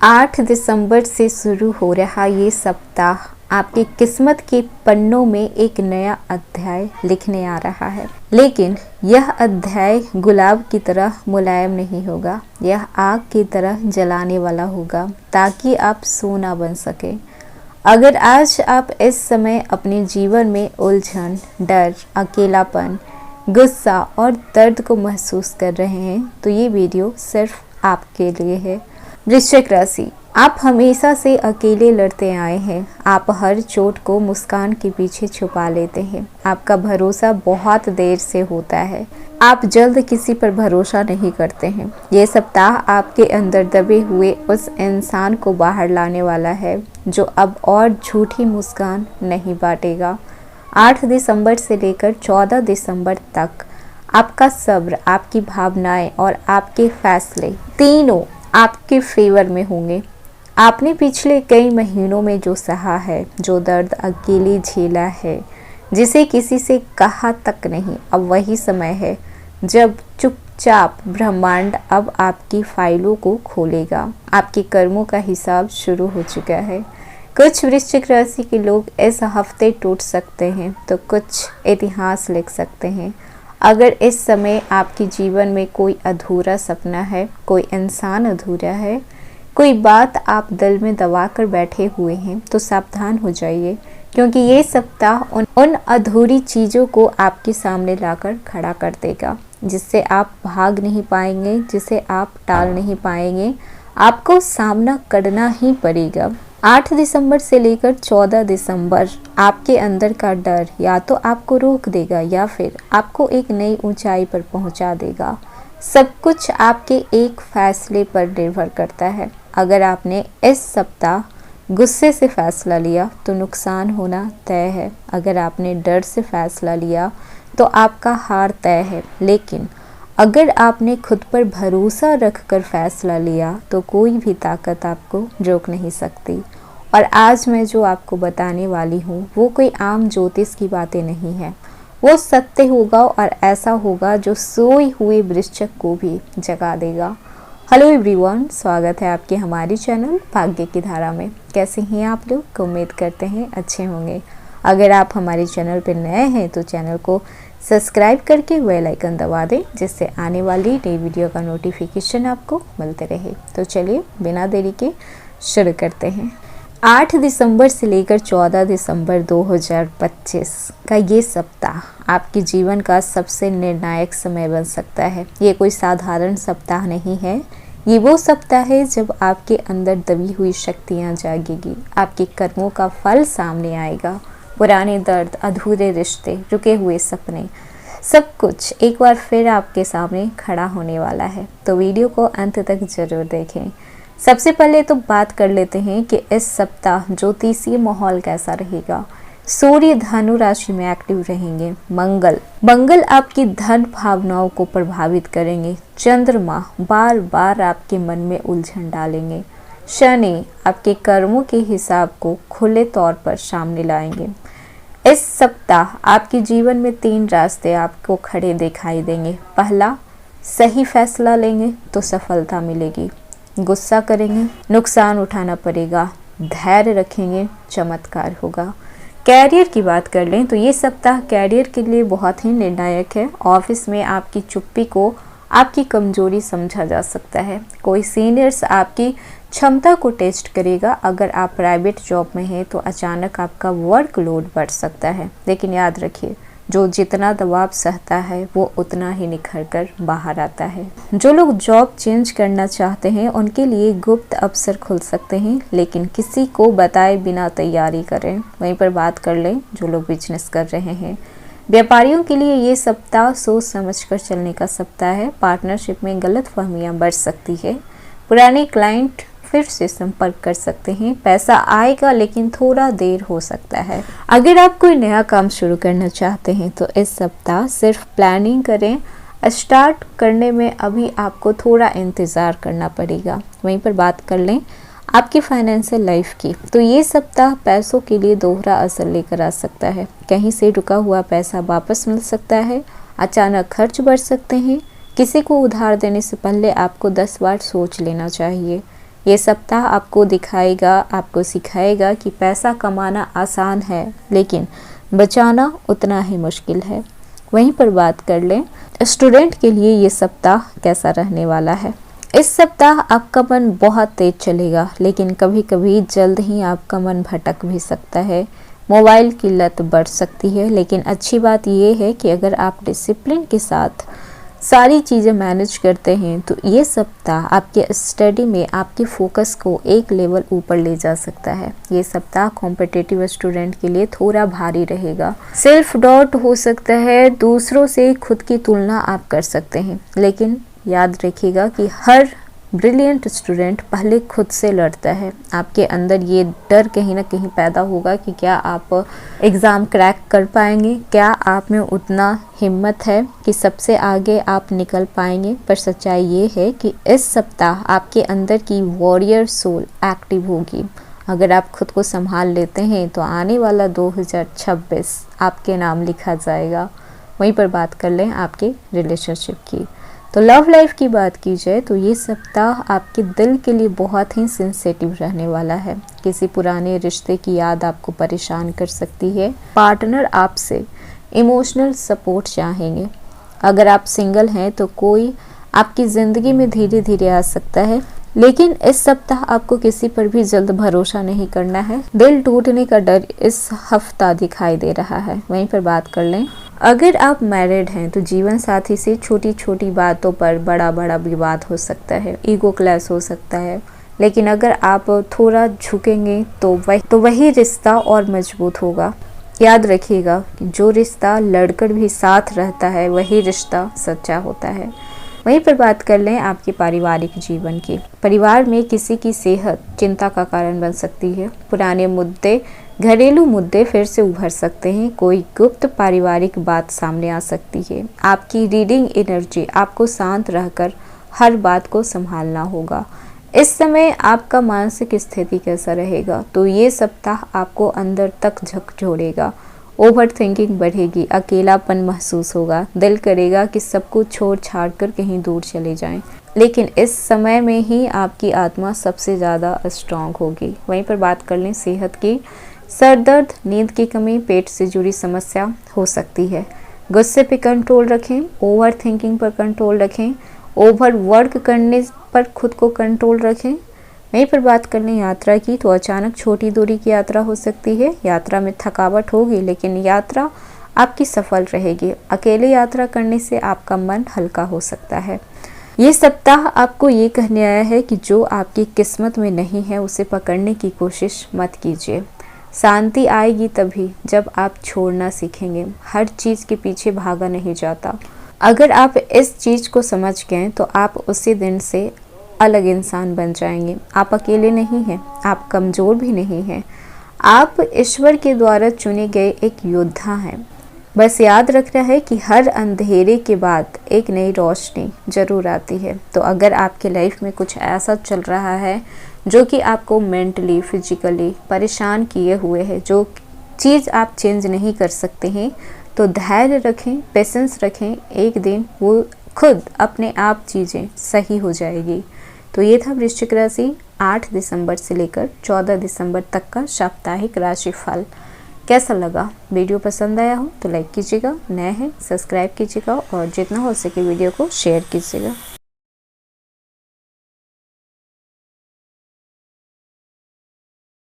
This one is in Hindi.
8 दिसंबर से शुरू हो रहा ये सप्ताह आपकी किस्मत के पन्नों में एक नया अध्याय लिखने आ रहा है। लेकिन यह अध्याय गुलाब की तरह मुलायम नहीं होगा, यह आग की तरह जलाने वाला होगा ताकि आप सोना बन सके। अगर आज आप इस समय अपने जीवन में उलझन, डर, अकेलापन, गुस्सा और दर्द को महसूस कर रहे हैं तो ये वीडियो सिर्फ आपके लिए है। वृश्चिक राशि, आप हमेशा से अकेले लड़ते आए हैं। आप हर चोट को मुस्कान के पीछे छुपा लेते हैं। आपका भरोसा बहुत देर से होता है। आप जल्द किसी पर भरोसा नहीं करते हैं। ये सप्ताह आपके अंदर दबे हुए उस इंसान को बाहर लाने वाला है जो अब और झूठी मुस्कान नहीं बांटेगा। 8 दिसंबर से लेकर 14 दिसंबर तक आपका सब्र, आपकी भावनाएं और आपके फैसले तीनों आपके फेवर में होंगे। आपने पिछले कई महीनों में जो सहा है, जो दर्द अकेले झेला है, जिसे किसी से कहा तक नहीं, अब वही समय है जब चुपचाप ब्रह्मांड अब आपकी फाइलों को खोलेगा। आपके कर्मों का हिसाब शुरू हो चुका है। कुछ वृश्चिक राशि के लोग इस हफ्ते टूट सकते हैं तो कुछ इतिहास लिख सकते हैं। अगर इस समय आपके जीवन में कोई अधूरा सपना है, कोई इंसान अधूरा है, कोई बात आप दिल में दबा कर बैठे हुए हैं तो सावधान हो जाइए, क्योंकि ये सप्ताह उन अधूरी चीज़ों को आपके सामने लाकर खड़ा कर देगा, जिससे आप भाग नहीं पाएंगे, जिसे आप टाल नहीं पाएंगे। आपको सामना करना ही पड़ेगा। 8 दिसंबर से लेकर 14 दिसंबर आपके अंदर का डर या तो आपको रोक देगा या फिर आपको एक नई ऊंचाई पर पहुंचा देगा। सब कुछ आपके एक फैसले पर निर्भर करता है। अगर आपने इस सप्ताह गुस्से से फैसला लिया तो नुकसान होना तय है। अगर आपने डर से फैसला लिया तो आपका हार तय है। लेकिन अगर आपने खुद पर भरोसा रखकर फैसला लिया तो कोई भी ताकत आपको रोक नहीं सकती। और आज मैं जो आपको बताने वाली हूँ वो कोई आम ज्योतिष की बातें नहीं है। वो सत्य होगा और ऐसा होगा जो सोए हुए वृश्चिक को भी जगा देगा। हेलो एवरीवन, स्वागत है आपके हमारे चैनल भाग्य की धारा में। कैसे हैं आप लोग? उम्मीद करते हैं अच्छे होंगे। अगर आप हमारे चैनल पर नए हैं तो चैनल को सब्सक्राइब करके बेल आइकन दबा दें, जिससे आने वाली नई वीडियो का नोटिफिकेशन आपको मिलते रहे। तो चलिए बिना देरी के शुरू करते हैं। 8 दिसंबर से लेकर 14 दिसंबर 2025 का ये सप्ताह आपके जीवन का सबसे निर्णायक समय बन सकता है। ये कोई साधारण सप्ताह नहीं है। ये वो सप्ताह है जब आपके अंदर दबी हुई शक्तियाँ जागेगी, आपके कर्मों का फल सामने आएगा। पुराने दर्द, अधूरे रिश्ते, रुके हुए सपने, सब कुछ एक बार फिर आपके सामने खड़ा होने वाला है। तो वीडियो को अंत तक जरूर देखें। सबसे पहले तो बात कर लेते हैं कि इस सप्ताह ज्योतिषीय माहौल कैसा रहेगा। सूर्य धनु राशि में एक्टिव रहेंगे। मंगल आपकी धन भावनाओं को प्रभावित करेंगे। चंद्रमा बार बार आपके मन में उलझन डालेंगे। शनि आपके कर्मों के हिसाब को खुले तौर पर सामने लाएंगे। इस सप्ताह आपके जीवन में 3 रास्ते आपको खड़े दिखाई देंगे। पहला, सही फैसला लेंगे तो सफलता मिलेगी। गुस्सा करेंगे, नुकसान उठाना पड़ेगा। धैर्य रखेंगे, चमत्कार होगा। कैरियर की बात कर लें तो ये सप्ताह कैरियर के लिए बहुत ही निर्णायक है। ऑफिस में आपकी चुप्पी को आपकी कमजोरी समझा जा सकता है। कोई सीनियर्स आपकी क्षमता को टेस्ट करेगा। अगर आप प्राइवेट जॉब में हैं तो अचानक आपका वर्कलोड बढ़ सकता है। लेकिन याद रखिए, जो जितना दबाव सहता है वो उतना ही निखर कर बाहर आता है। जो लोग जॉब चेंज करना चाहते हैं उनके लिए गुप्त अवसर खुल सकते हैं, लेकिन किसी को बताए बिना तैयारी करें। वहीं पर बात कर लें जो लोग बिजनेस कर रहे हैं। व्यापारियों के लिए ये सप्ताह सोच समझकर चलने का सप्ताह है। पार्टनरशिप में गलतफहमियां बढ़ सकती है। पुराने क्लाइंट फिर से संपर्क कर सकते हैं। पैसा आएगा लेकिन थोड़ा देर हो सकता है। अगर आप कोई नया काम शुरू करना चाहते हैं तो इस सप्ताह सिर्फ प्लानिंग करें। स्टार्ट करने में अभी आपको थोड़ा इंतज़ार करना पड़ेगा। वहीं पर बात कर लें आपकी फाइनेंशियल लाइफ की, तो ये सप्ताह पैसों के लिए दोहरा असर लेकर आ सकता है। कहीं से रुका हुआ पैसा वापस मिल सकता है। अचानक खर्च बढ़ सकते हैं। किसी को उधार देने से पहले आपको 10 बार सोच लेना चाहिए। ये सप्ताह आपको दिखाएगा, आपको सिखाएगा कि पैसा कमाना आसान है लेकिन बचाना उतना ही मुश्किल है। वहीं पर बात कर लें स्टूडेंट के लिए ये सप्ताह कैसा रहने वाला है। इस सप्ताह आपका मन बहुत तेज चलेगा लेकिन कभी कभी जल्द ही आपका मन भटक भी सकता है। मोबाइल की लत बढ़ सकती है, लेकिन अच्छी बात यह है कि अगर आप डिसिप्लिन के साथ सारी चीज़ें मैनेज करते हैं तो ये सप्ताह आपके स्टडी में आपके फोकस को एक लेवल ऊपर ले जा सकता है। ये सप्ताह कॉम्पिटिटिव स्टूडेंट के लिए थोड़ा भारी रहेगा। सेल्फ डाउट हो सकता है, दूसरों से खुद की तुलना आप कर सकते हैं, लेकिन याद रखिएगा कि हर ब्रिलियंट स्टूडेंट पहले खुद से लड़ता है। आपके अंदर ये डर कहीं ना कहीं पैदा होगा कि क्या आप एग्ज़ाम क्रैक कर पाएंगे, क्या आप में उतना हिम्मत है कि सबसे आगे आप निकल पाएंगे। पर सच्चाई ये है कि इस सप्ताह आपके अंदर की वॉरियर सोल एक्टिव होगी। अगर आप खुद को संभाल लेते हैं तो आने वाला 2026 आपके नाम लिखा जाएगा। वहीं पर बात कर लें आपके रिलेशनशिप की, तो लव लाइफ की बात की जाए तो ये सप्ताह आपके दिल के लिए बहुत ही सेंसिटिव रहने वाला है। किसी पुराने रिश्ते की याद आपको परेशान कर सकती है। पार्टनर आपसे इमोशनल सपोर्ट चाहेंगे। अगर आप सिंगल हैं तो कोई आपकी ज़िंदगी में धीरे धीरे आ सकता है, लेकिन इस सप्ताह आपको किसी पर भी जल्द भरोसा नहीं करना है। दिल टूटने का डर इस हफ्ता दिखाई दे रहा है। वहीं पर बात कर लें अगर आप मैरिड हैं तो जीवन साथी से छोटी छोटी बातों पर बड़ा बड़ा विवाद हो सकता है, ईगो क्लैश हो सकता है, लेकिन अगर आप थोड़ा झुकेंगे तो वही रिश्ता और मजबूत होगा। याद रखिएगा कि जो रिश्ता लड़कर भी साथ रहता है वही रिश्ता सच्चा होता है। वहीं पर बात कर लें आपके पारिवारिक जीवन की। परिवार में किसी की सेहत चिंता का कारण बन सकती है। पुराने मुद्दे, घरेलू मुद्दे फिर से उभर सकते हैं। कोई गुप्त पारिवारिक बात सामने आ सकती है। आपकी रीडिंग एनर्जी आपको शांत रहकर हर बात को संभालना होगा। इस समय आपका मानसिक स्थिति कैसा रहेगा, तो ये सप्ताह आपको अंदर तक झकझोरेगा। ओवर थिंकिंग बढ़ेगी, अकेलापन महसूस होगा, दिल करेगा कि सब कुछ छोड़ छाड़ कर कहीं दूर चले जाएं। लेकिन इस समय में ही आपकी आत्मा सबसे ज़्यादा स्ट्रांग होगी। वहीं पर बात कर लें सेहत की। सर दर्द, नींद की कमी, पेट से जुड़ी समस्या हो सकती है। गुस्से पे कंट्रोल रखें, ओवर थिंकिंग पर कंट्रोल रखें, ओवर वर्क करने पर खुद को कंट्रोल रखें। वहीं पर बात कर लें यात्रा की, तो अचानक छोटी दूरी की यात्रा हो सकती है। यात्रा में थकावट होगी लेकिन यात्रा आपकी सफल रहेगी। अकेले यात्रा करने से आपका मन हल्का हो सकता है। ये सप्ताह आपको ये कहने आया है कि जो आपकी किस्मत में नहीं है उसे पकड़ने की कोशिश मत कीजिए। शांति आएगी तभी जब आप छोड़ना सीखेंगे। हर चीज़ के पीछे भागा नहीं जाता। अगर आप इस चीज़ को समझ गए तो आप उसी दिन से अलग इंसान बन जाएंगे। आप अकेले नहीं हैं, आप कमज़ोर भी नहीं हैं, आप ईश्वर के द्वारा चुने गए एक योद्धा हैं। बस याद रखना है कि हर अंधेरे के बाद एक नई रोशनी ज़रूर आती है। तो अगर आपके लाइफ में कुछ ऐसा चल रहा है जो कि आपको मेंटली फिजिकली परेशान किए हुए है, जो चीज़ आप चेंज नहीं कर सकते हैं, तो धैर्य रखें, पेशेंस रखें। एक दिन वो खुद अपने आप चीज़ें सही हो जाएगी। तो ये था वृश्चिक राशि 8 दिसंबर से लेकर 14 दिसंबर तक का साप्ताहिक राशिफल। कैसा लगा? वीडियो पसंद आया हो तो लाइक कीजिएगा, नए हैं सब्सक्राइब कीजिएगा और जितना हो सके वीडियो को शेयर कीजिएगा।